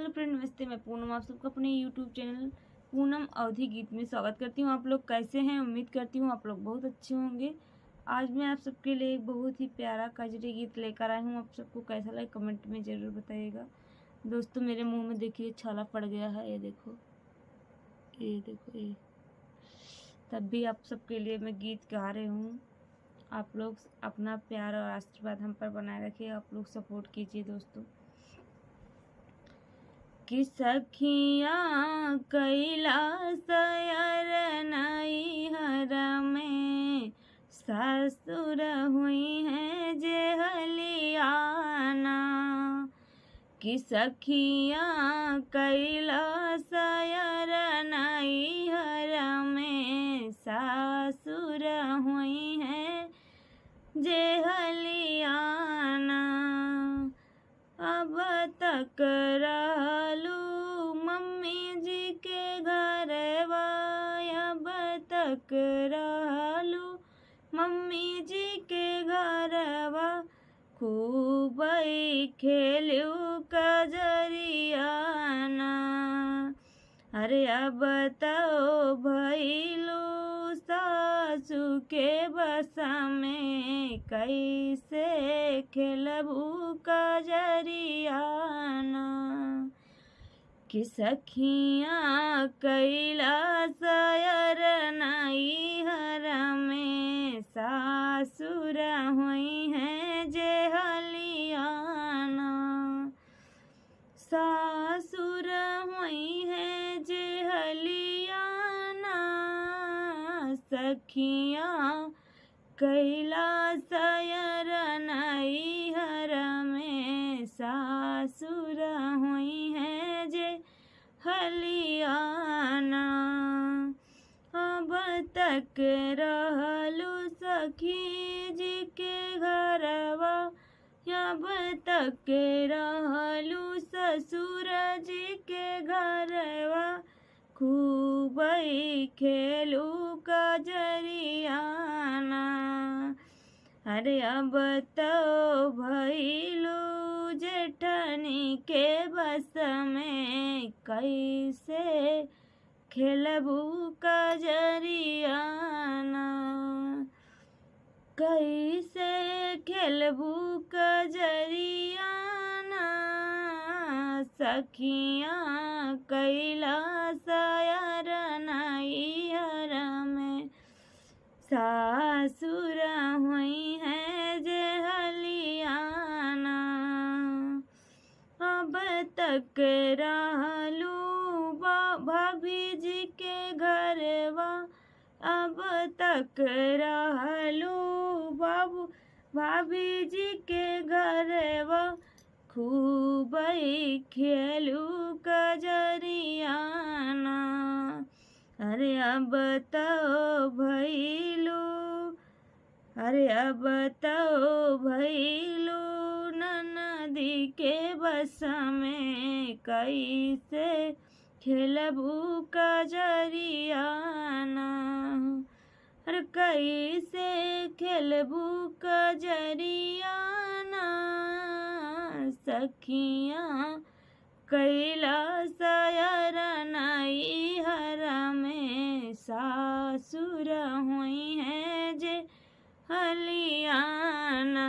Hello friend, नमस्ते। मैं पूनम आप सबको अपने यूट्यूब चैनल पूनम अवधि गीत में स्वागत करती हूँ। आप लोग कैसे हैं? उम्मीद करती हूँ आप लोग बहुत अच्छे होंगे। आज मैं आप सबके लिए एक बहुत ही प्यारा कजरी गीत लेकर आई हूँ। आप सबको कैसा लगे कमेंट में ज़रूर बताइएगा। दोस्तों, मेरे मुंह में देखिए छाला पड़ गया है, ये देखो, ये देखो, ये। तब भी आप सबके लिए मैं गीत गा रही हूँ। आप लोग अपना प्यार और आशीर्वाद हम पर बनाए रखिए। आप लोग सपोर्ट कीजिए दोस्तों। कि सखियाँ कैलाश नैहर में ससुर हुई हैं जे हलियाना। कि सखियाँ कैलाश नैहर में ससुर हुई हैं जे हलियाना। अब तक रहलू मम्मी जी के घरवा, अब तक रहलू मम्मी जी के घरवा। खूब खेलू कजरियाना। अरे अब तो भइलू सासू के बसा में, कैसे खेलबू कजरियाना। कि सखियाँ कैलाश नैहर में सासुर हुई हैं जे हलियाना। सासुर हुई हैं जे हलियाना। सखियाँ कैलाश नैहर में सासुर हुई हैं जे हलियाना। अब तक रहलू सखी जी के घरवा, अब तक रहलू ससुर जी के घरवा। खूब खेलू कजरियाना। अरे अब तो भइलू जेठनी के बस में, कैसे खेलबू कजरियाना। कैसे खेलबू कजरियाना। सखियाँ कैलाश नैहर में सासुर हुई हैं जे हलियाना। अब तक रहलू भाभी जी के घरवा, अब तक रहलू भाभी जी के घरवा। खूब खेलू कजरियाना। अरे अब तो भइलू, अरे अब तो भइलू ननदी के बस में, कैसे खेलबू कजरियाना। अरे कैसे खेलबू कजरियाना। सखियाँ कैलाश नैहर में सासुर हुई हैं जे हलियाना।